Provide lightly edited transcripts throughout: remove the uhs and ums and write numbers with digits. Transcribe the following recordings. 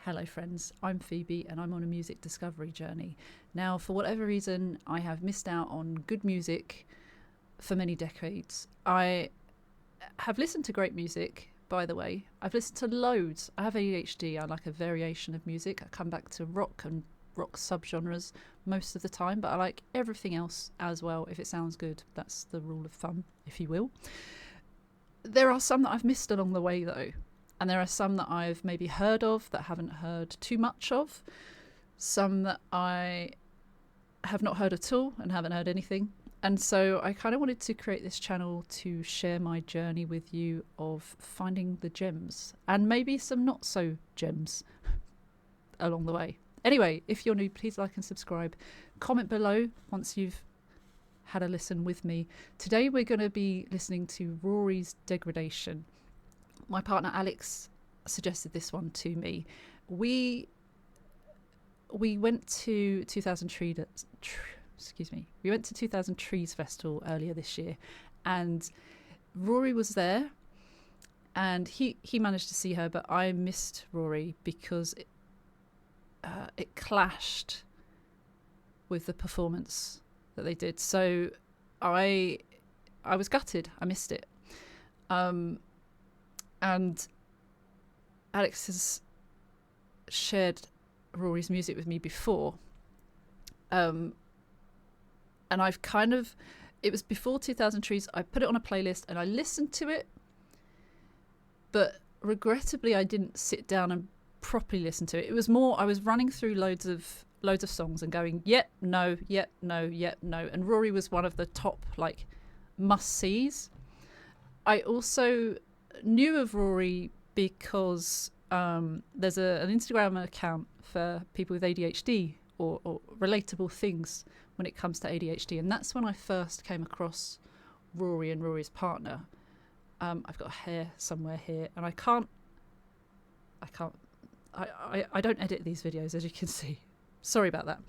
Hello friends, I'm Phoebe and I'm on a music discovery journey. Now, for whatever reason, I have missed out on good music for many decades. I have listened to great music, by the way. I've listened to loads. I have ADHD. I like a variation of music. I come back to rock and rock subgenres most of the time, but I like everything else as well if it sounds good. That's the rule of thumb, if you will. There are some that I've missed along the way though. And there are some that I've maybe heard of that I haven't heard too much of. Some that I have not heard at all and haven't heard anything. And so I kind of wanted to create this channel to share my journey with you of finding the gems and maybe some not so gems along the way. Anyway, if you're new, please like and subscribe. Comment below once you've had a listen with me. Today we're going to be listening to Rory's Degradation. My partner Alex suggested this one to me. We went to 2000 Trees Festival earlier this year, and Rory was there, and he managed to see her, but I missed Rory because it clashed with the performance that they did. So I was gutted. I missed it. And Alex has shared Rory's music with me before. And I've it was before 2000 Trees. I put it on a playlist and I listened to it. But regrettably, I didn't sit down and properly listen to it. It was more, I was running through loads of songs and going, yep, no, yep, no, yep, no. And Rory was one of the top, like, must-sees. I also knew of Rory because there's an Instagram account for people with ADHD or relatable things when it comes to ADHD, and that's when I first came across Rory and Rory's partner. I've got hair somewhere here, and I don't edit these videos, as you can see. Sorry about that.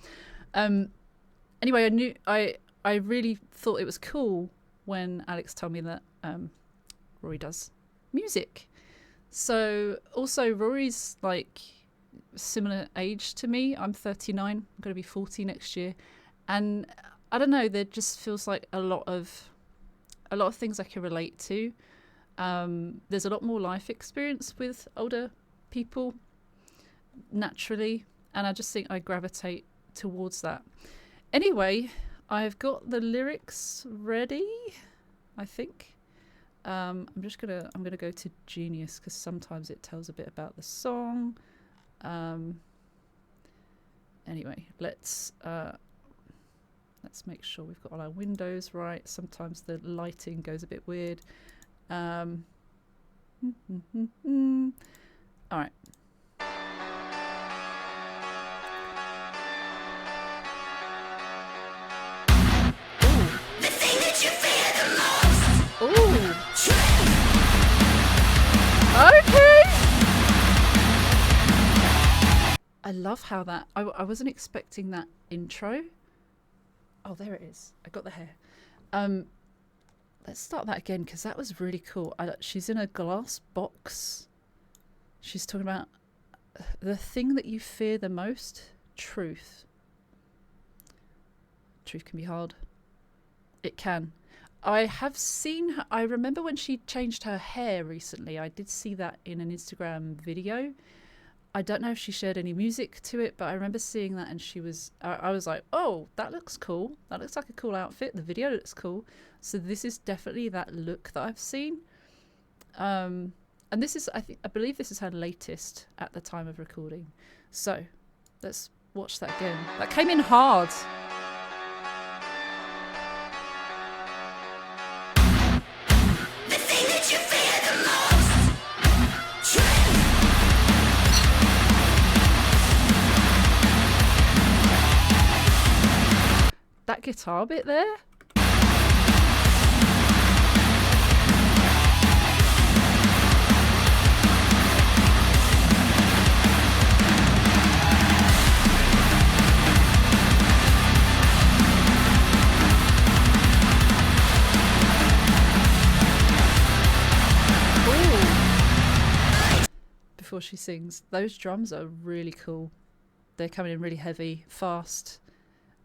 Anyway, I really thought it was cool when Alex told me that Rory does music. So also Rory's like similar age to me. I'm 39. I'm going to be 40 next year, and I don't know, there just feels like a lot of things I can relate to. There's a lot more life experience with older people naturally, and I just think I gravitate towards that. Anyway, I've got the lyrics ready, I think. I'm gonna go to Genius because sometimes it tells a bit about the song. Anyway, let's make sure we've got all our windows right. Sometimes the lighting goes a bit weird. All right. Ooh. Okay. I love how that, I wasn't expecting that intro. Oh, there it is. I got the hair. Let's start that again because that was really cool. She's in a glass box. She's talking about the thing that you fear the most, truth. Truth can be hard. It can. I have seen her, I remember when she changed her hair recently. I did see that in an Instagram video. I don't know if she shared any music to it, but I remember seeing that, and I was like, oh, that looks cool. That looks like a cool outfit. The video looks cool. So this is definitely that look that I've seen. And this is, I believe this is her latest at the time of recording. So let's watch that again. That came in hard. That guitar bit there. before she sings. Those drums are really cool. They're coming in really heavy, fast.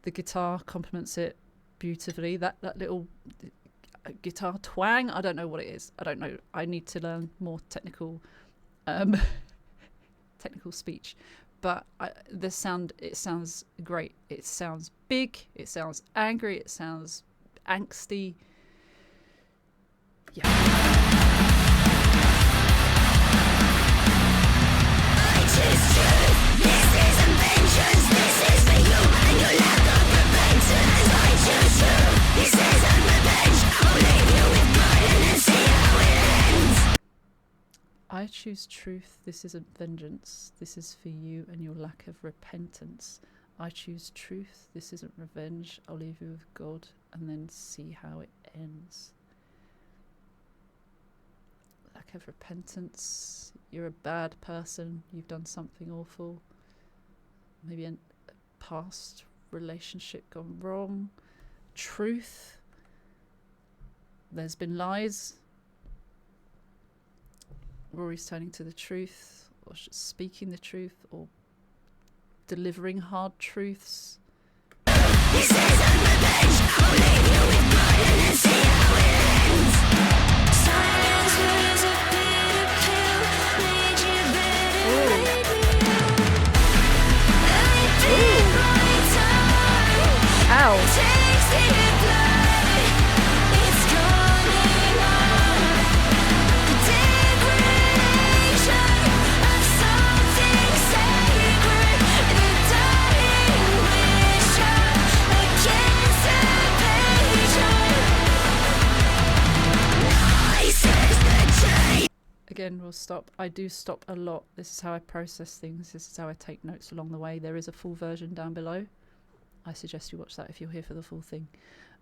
The guitar complements it beautifully. That little guitar twang, I don't know what it is. I don't know. I need to learn more technical technical speech. But the sound, it sounds great. It sounds big. It sounds angry. It sounds angsty. Yeah. I choose truth. This isn't vengeance. This is for you and your lack of repentance. I choose truth. This isn't revenge. I'll leave you with burden and see how it ends. I choose truth. This isn't vengeance. This is for you and your lack of repentance. I choose truth. This isn't revenge. I'll leave you with God and then see how it ends. Lack of repentance. You're a bad person. You've done something awful. Maybe a past relationship gone wrong. Truth. There's been lies. Rory's turning to the truth, or speaking the truth, or delivering hard truths. This isn't revenge. I'll leave you with burden and see how it ends. Silence was a bitter pill, made you better. Ow. Again, we'll stop. I do stop a lot. This is how I process things. This is how I take notes along the way. There is a full version down below. I suggest you watch that if you're here for the full thing.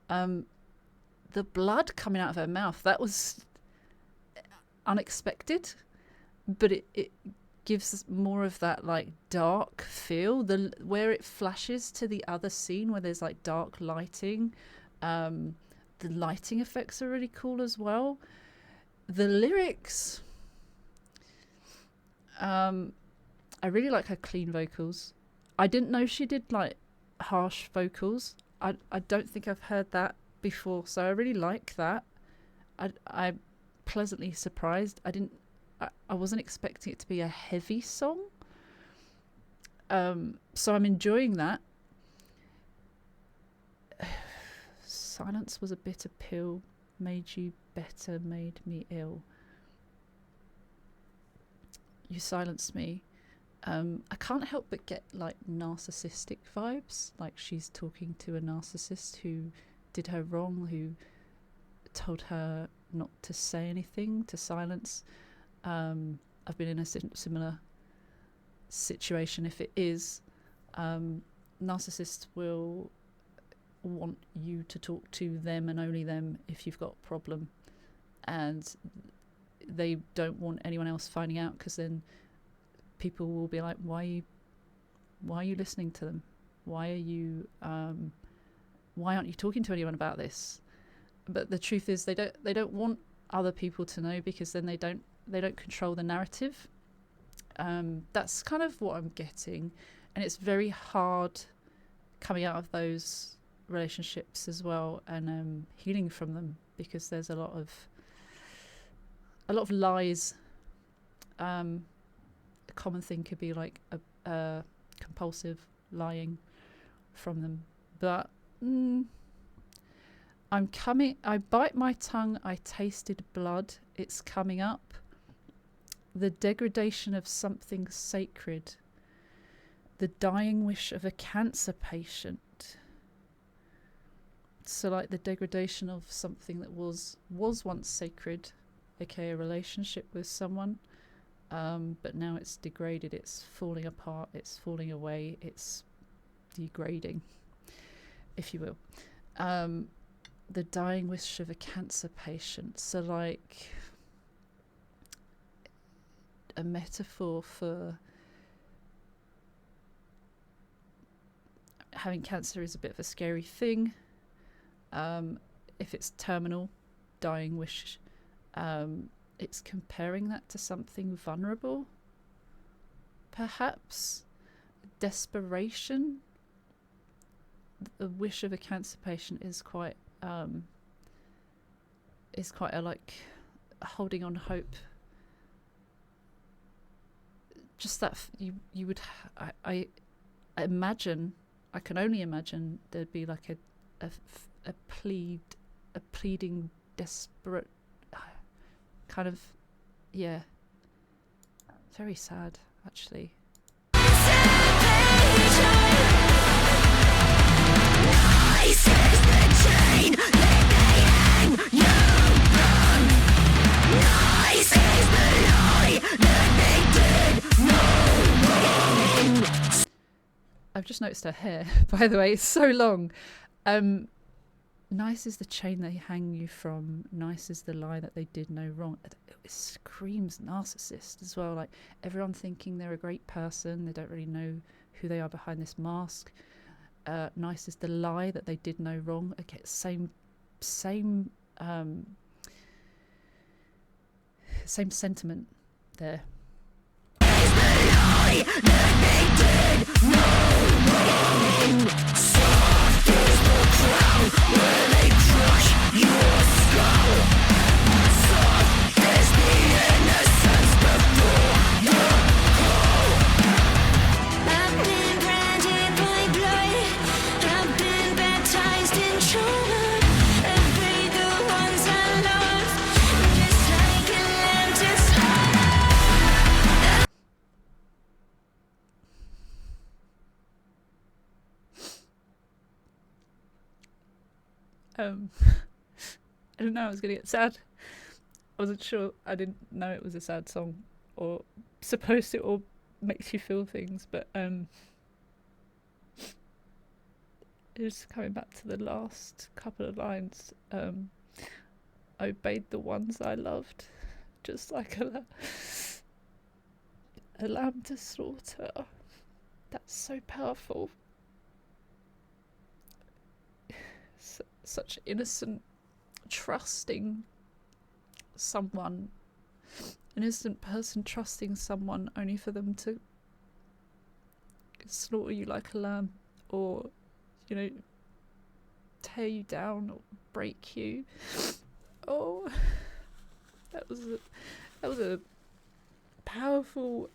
The blood coming out of her mouth, that was unexpected, but it gives more of that like dark feel. Where it flashes to the other scene where there's like dark lighting. The lighting effects are really cool as well. The lyrics, I really like her clean vocals. I didn't know she did like harsh vocals. I don't think I've heard that before, so I really like that. I'm pleasantly surprised. I wasn't expecting it to be a heavy song, so I'm enjoying that. Silence was a bitter pill, made you better, made me ill. You silenced me. I can't help but get like narcissistic vibes, like she's talking to a narcissist who did her wrong, who told her not to say anything, to silence. I've been in a similar situation. If it is, narcissists will want you to talk to them and only them if you've got a problem, and they don't want anyone else finding out, because then people will be like, why are you listening to them? Why aren't you talking to anyone about this? But the truth is they don't want other people to know, because then they don't control the narrative. That's kind of what I'm getting, and it's very hard coming out of those relationships as well, and healing from them, because there's a lot of lies. A common thing could be like a compulsive lying from them, but I bite my tongue, I tasted blood, it's coming up. The degradation of something sacred, the dying wish of a cancer patient. So like the degradation of something that was once sacred, aka a relationship with someone, but now it's degraded, it's falling apart, it's falling away, it's degrading, if you will. The dying wish of a cancer patient. So like a metaphor for having cancer is a bit of a scary thing. If it's terminal, dying wish, it's comparing that to something vulnerable. perhaps desperation. The wish of a cancer patient is quite a like holding on hope. Just that you would I imagine, I can only imagine there'd be like a pleading, desperate kind of, yeah, very sad actually. I've just noticed her hair, by the way, it's so long. Nice is the chain they hang you from, nice is the lie that they did no wrong. It screams narcissist as well, like everyone thinking they're a great person, they don't really know who they are behind this mask. Nice is the lie that they did no wrong. Okay, same sentiment there. I didn't know I was going to get sad. I wasn't sure. I didn't know it was a sad song or supposed to, or makes you feel things, but just coming back to the last couple of lines. I obeyed the ones I loved, just like a lamb to slaughter. That's so powerful. Such innocent, trusting someone, an innocent person trusting someone only for them to slaughter you like a lamb, or, you know, tear you down or break you. Oh, that was a powerful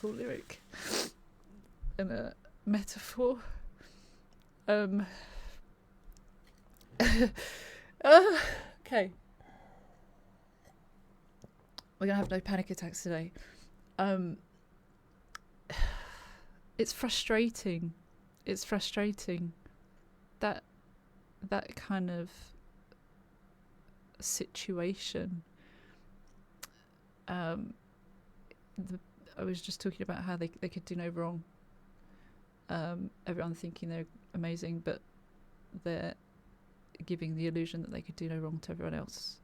lyric and a metaphor. Okay. We're gonna have no panic attacks today. It's frustrating. It's frustrating that kind of situation. I was just talking about how they could do no wrong. Everyone thinking they're amazing, but they're giving the illusion that they could do no wrong to everyone else.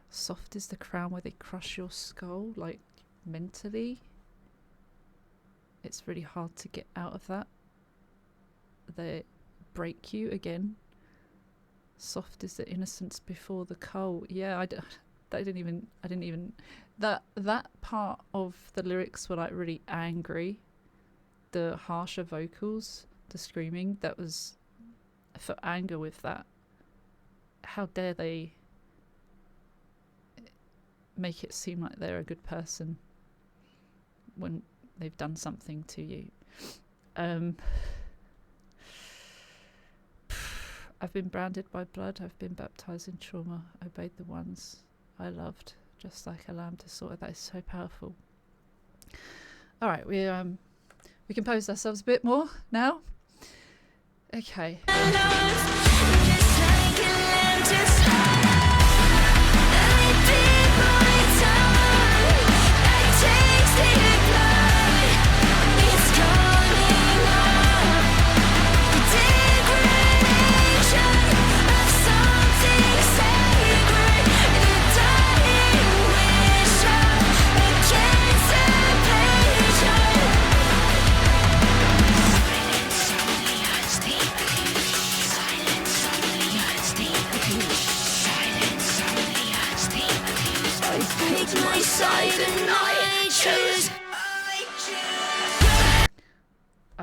Soft is the crown where they crush your skull, like mentally. It's really hard to get out of that. They break you again. Soft is the innocence before the coal. Yeah, that part of the lyrics were like really angry. The harsher vocals, the screaming, that was for anger with that. How dare they make it seem like they're a good person when they've done something to you. I've been branded by blood, I've been baptized in trauma, obeyed the ones I loved, just like a lamb to slaughter. That is so powerful. All right, we compose ourselves a bit more now. Okay.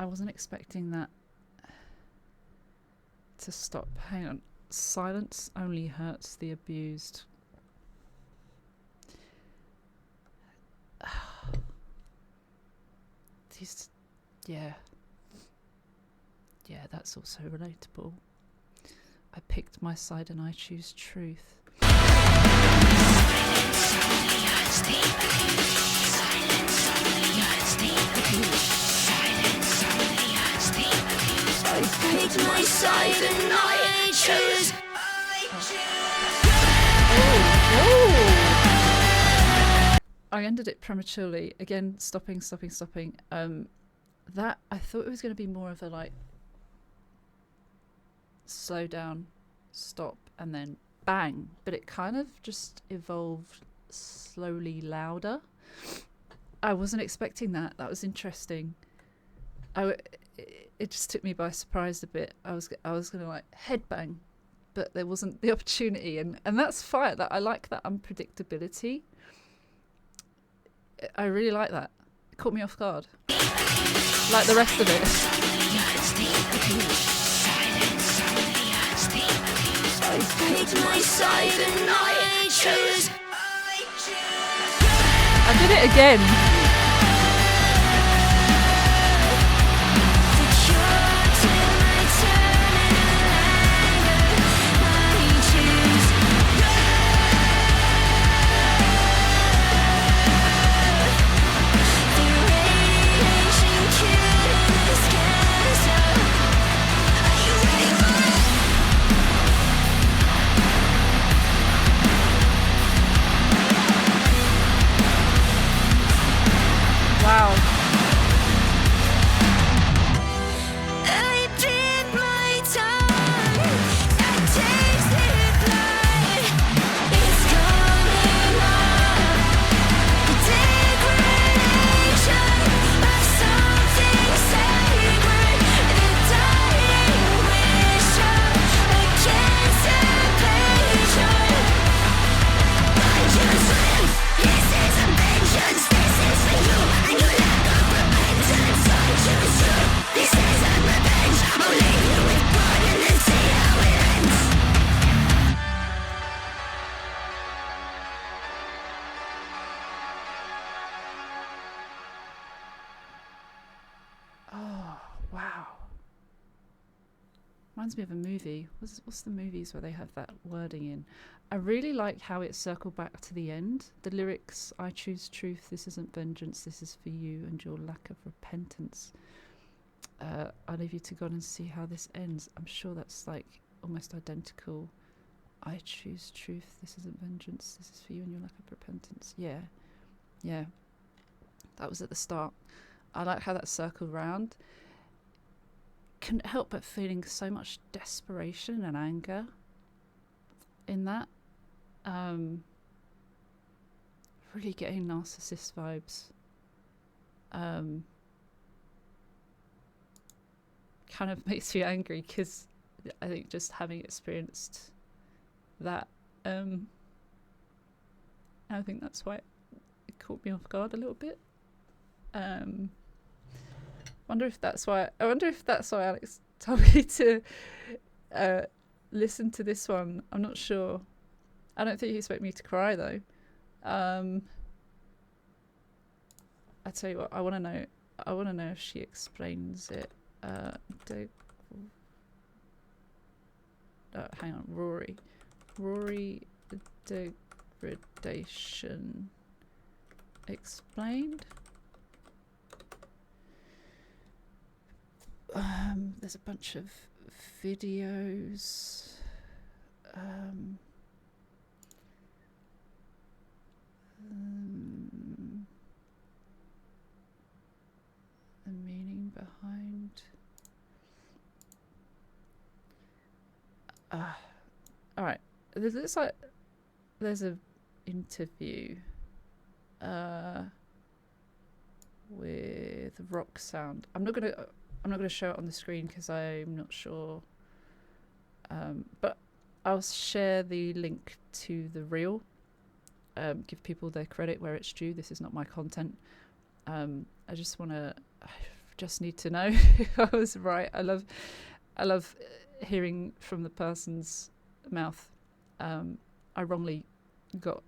I wasn't expecting that to stop. Hang on. Silence only hurts the abused. These, yeah. Yeah, that's also relatable. I picked my side and I choose truth. Silence only hurts the abused. Silence only hurts the abused. Silence only hurts the abused. I picked my side and I choose. I ended it prematurely. Again, stopping. That, I thought it was going to be more of a like slow down, stop, and then bang. But it kind of just evolved slowly louder. I wasn't expecting that. That was interesting. It just took me by surprise a bit. I was going to like headbang, but there wasn't the opportunity, and that's fine. That I like that unpredictability. I really like that. It caught me off guard. Like the rest of it. I picked my side and I choose. I did it again. Wow. I did my time. I tasted blood. It's coming on. Degradation of something sacred. The dying wish against patron. I just live. This is a vengeance. This is for you. This isn't revenge. I'll leave you with blood and then see how it ends. Oh, wow. Reminds me of a movie. What's the movies where they have that wording in? I really like how it circled back to the end. The lyrics, I choose truth, this isn't vengeance, this is for you and your lack of repentance. I'll leave you to God and see how this ends. I'm sure that's like almost identical. I choose truth, this isn't vengeance, this is for you and your lack of repentance. Yeah. That was at the start. I like how that circled round. Couldn't help but feeling so much desperation and anger in that. Really getting narcissist vibes. Kind of makes me angry because I think just having experienced that, I think that's why it caught me off guard a little bit. I wonder if that's why Alex told me to listen to this one. I'm not sure. I don't think he expected me to cry though. I tell you what, I want to know if she explains it. Hang on, Rory degradation explained. There's a bunch of videos. The meaning behind. All right. There's like a interview with Rock Sound. I'm not gonna show it on the screen because I'm not sure. But I'll share the link to the reel. Give people their credit where it's due. This is not my content. I just need to know if I was right. I love hearing from the person's mouth. I wrongly got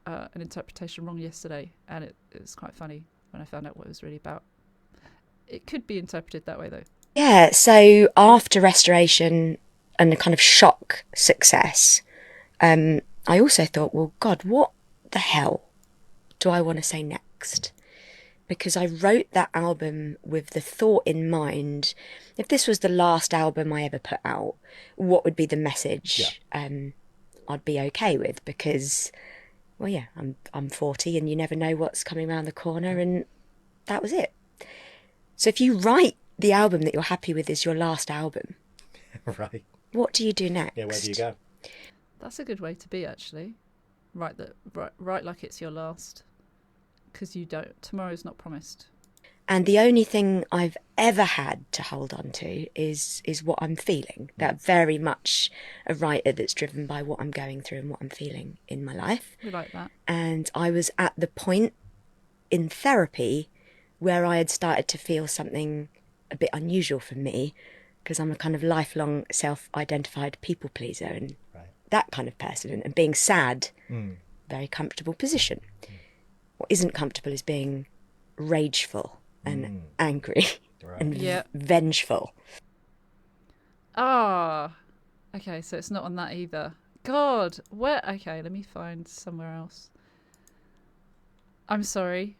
an interpretation wrong yesterday, and it was quite funny when I found out what it was really about. It could be interpreted that way, though. Yeah, so after restoration and a kind of shock success, I also thought, well, God, what the hell do I want to say next? Because I wrote that album with the thought in mind, if this was the last album I ever put out, what would be the message I'd be okay with? Because, well, yeah, I'm 40 and you never know what's coming around the corner, and that was it. So if you write the album that you're happy with is your last album, Right. what do you do next? Yeah, where do you go? That's a good way to be, actually. Write like it's your last, because you don't. Tomorrow's not promised. And the only thing I've ever had to hold on to is what I'm feeling. That very much a writer that's driven by what I'm going through and what I'm feeling in my life. We like that. And I was at the point in therapy where I had started to feel something a bit unusual for me, because I'm a kind of lifelong self-identified people pleaser and that kind of person. And being sad, very comfortable position. What isn't comfortable is being rageful and angry and vengeful. Okay, so it's not on that either. God, where? Okay, let me find somewhere else. I'm sorry.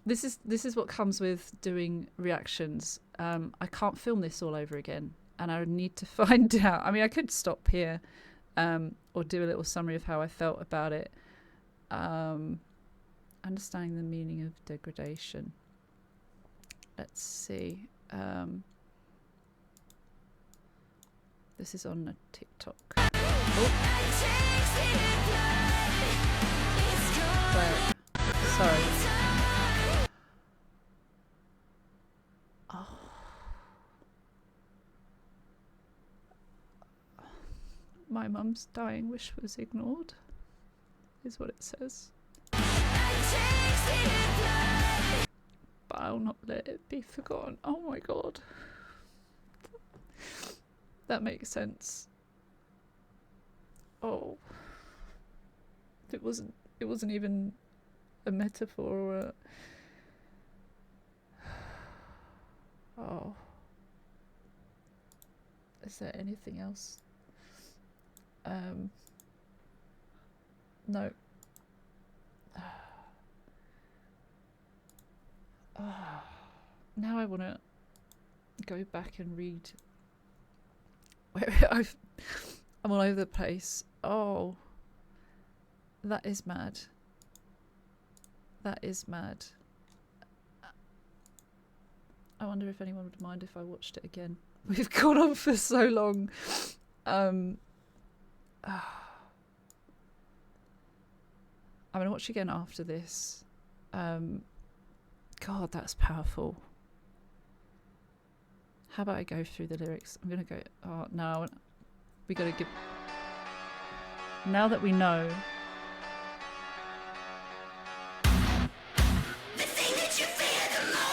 This is what comes with doing reactions. I can't film this all over again, and I would need to find out. I mean, I could stop here, or do a little summary of how I felt about it. Understanding the meaning of degradation. Let's see. This is on a TikTok. Oh. Where? Sorry. Oh. My mum's dying wish was ignored, is what it says. But I'll not let it be forgotten. Oh my God. That makes sense. Oh. It wasn't even a metaphor or a... Oh. Is there anything else? No. Now I want to go back and read. I'm all over the place. Oh, that is mad. That is mad. I wonder if anyone would mind if I watched it again. We've gone on for so long. I'm going to watch again after this. God, that's powerful. How about I go through the lyrics? I'm going to go... Oh, no. We got to give... Now that we know... The thing that you fear the most...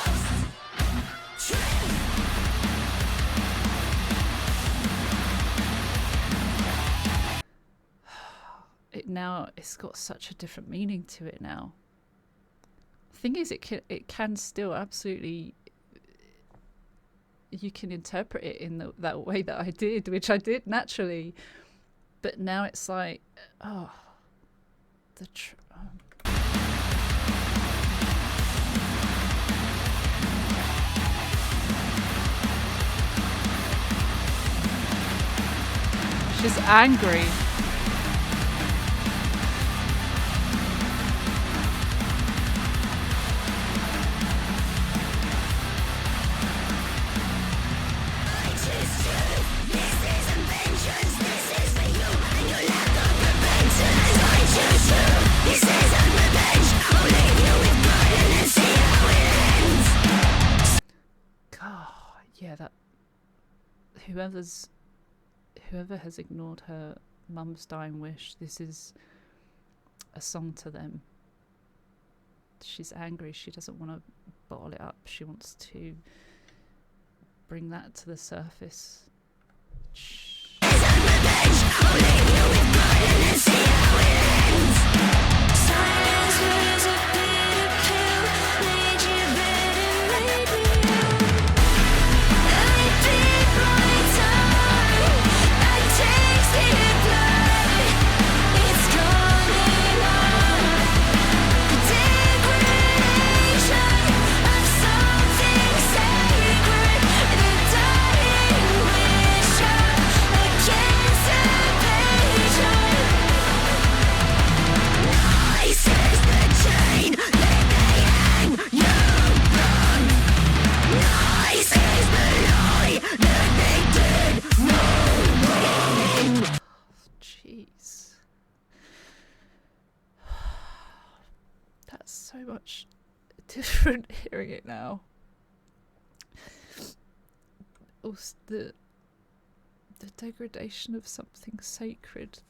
It's got such a different meaning to it now. The thing is, it can still absolutely... You can interpret it in that way that I did, which I did naturally. But now it's like, oh, she's angry. That whoever has ignored her mum's dying wish, this is a song to them. She's angry. She doesn't want to bottle it up. She wants to bring that to the surface. Jeez. That's so much different hearing it now. Also, the degradation of something sacred,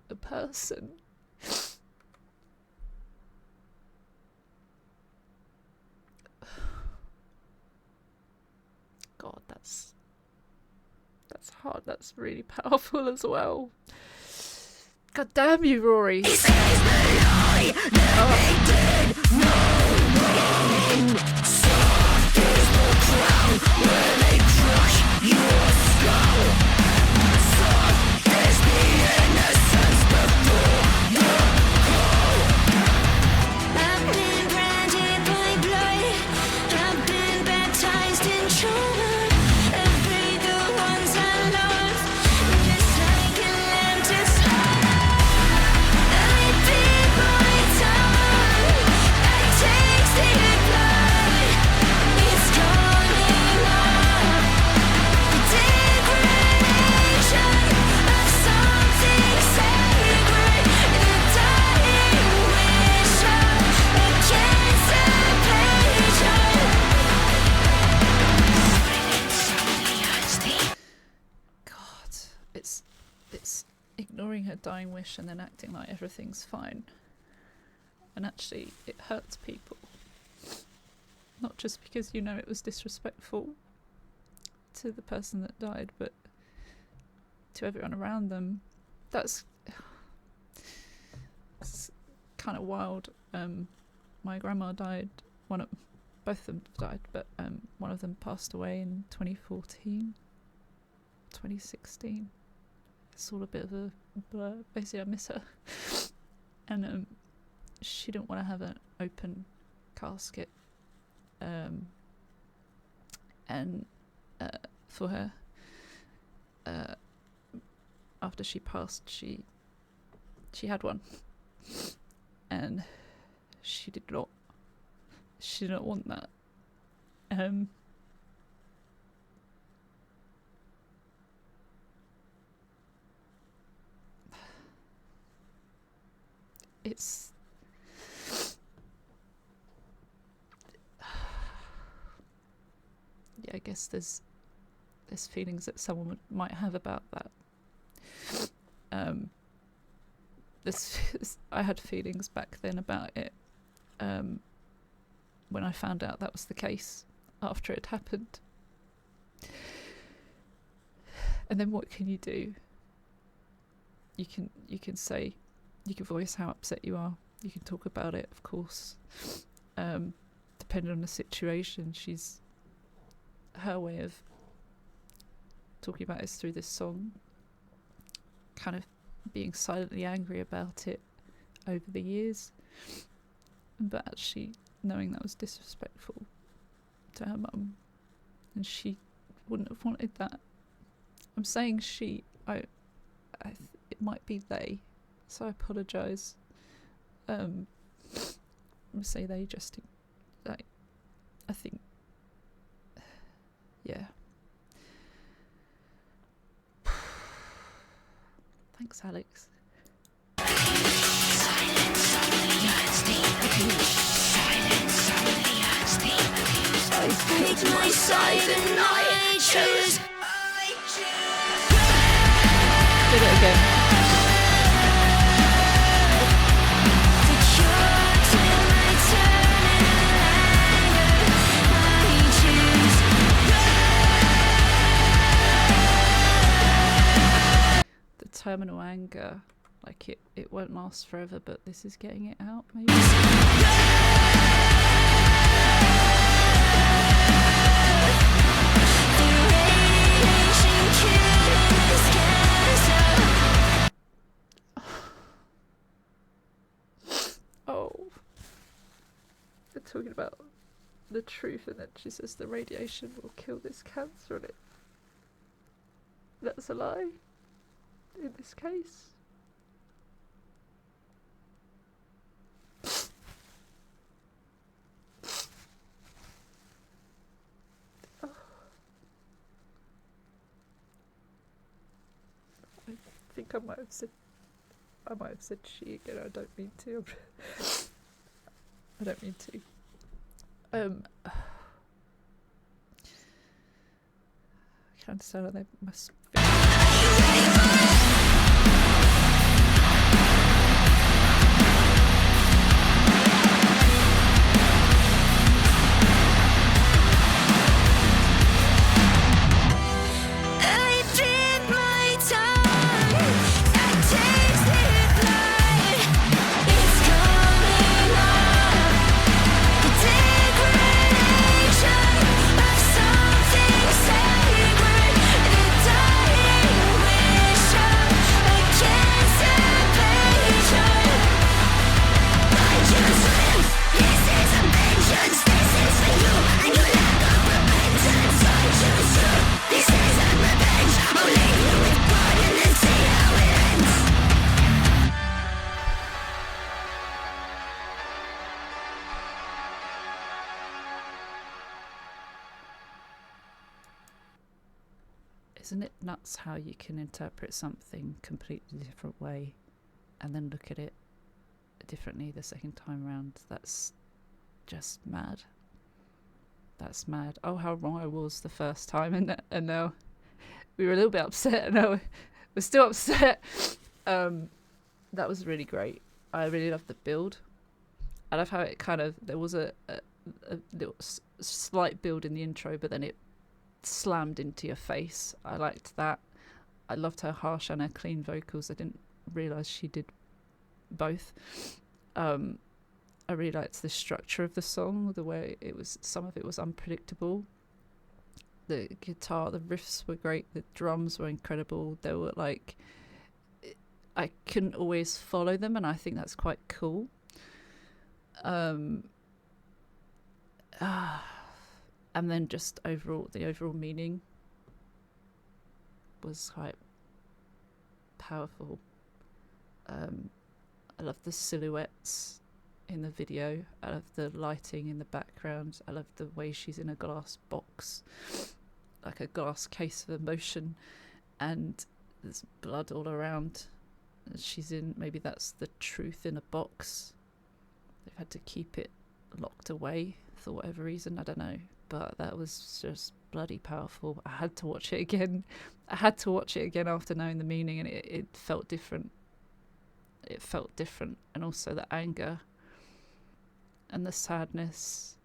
a person. God, that's hard. That's really powerful as well. God damn you, Rory. It's ignoring her dying wish and then acting like everything's fine. And actually, it hurts people. Not just because you know it was disrespectful to the person that died, but to everyone around them. That's kind of wild. My grandma died. Both of them died, but one of them passed away in 2014, 2016. It's all a bit of a blur. Basically, I miss her. And she didn't want to have an open casket. And for her, after she passed, she had one, and she did not want that. It's yeah, I guess there's feelings that someone might have about that. I had feelings back then about it when I found out that was the case after it happened. And then what can you do? You can say, you can voice how upset you are. You can talk about it, of course. Depending on the situation, her way of talking about it is through this song, kind of being silently angry about it over the years, but actually knowing that was disrespectful to her mum, and she wouldn't have wanted that. I'm saying she, it might be they, so I apologise. I'm gonna say they just, like, I think, yeah. Thanks, Alex. I pick my side and I choose. Did it again. anger. Like it won't last forever, but this is getting it out, maybe. Oh. They're talking about the truth, and then she says the radiation will kill this cancer, and that's a lie in this case. I think I might have said she again. I don't mean to. I don't mean to. I can understand how they must feel. Isn't it nuts how you can interpret something completely different way and then look at it differently the second time round? That's just mad. That's mad. Oh, how wrong I was the first time, and now we were a little bit upset, and now we're still upset. That was really great. I really loved the build. I love how it kind of, there was a little slight build in the intro, but then it slammed into your face. I liked that. I loved her harsh and her clean vocals. I didn't realise she did both. I really liked the structure of the song, the way it was, some of it was unpredictable. The guitar, the riffs were great, the drums were incredible. They were like, I couldn't always follow them, and I think that's quite cool. And then just the overall meaning was quite powerful. I love the silhouettes in the video. I love the lighting in the background. I love the way she's in a glass box, like a glass case of emotion, and there's blood all around. She's in, maybe that's the truth in a box. They've had to keep it locked away for whatever reason, I don't know. But that was just bloody powerful. I had to watch it again. I had to watch it again after knowing the meaning, and it felt different. It felt different. And also the anger and the sadness,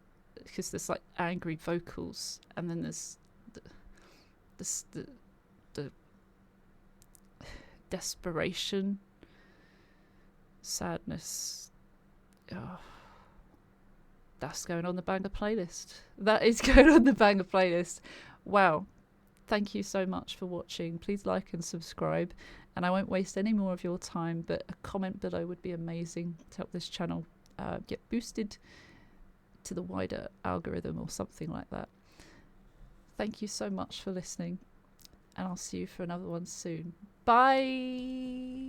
because there's like angry vocals, and then there's the desperation, sadness. Oh. That's going on the banger playlist. That is going on the banger playlist. Wow. Thank you so much for watching. Please like and subscribe. And I won't waste any more of your time, but a comment below would be amazing to help this channel get boosted to the wider algorithm or something like that. Thank you so much for listening, and I'll see you for another one soon. Bye.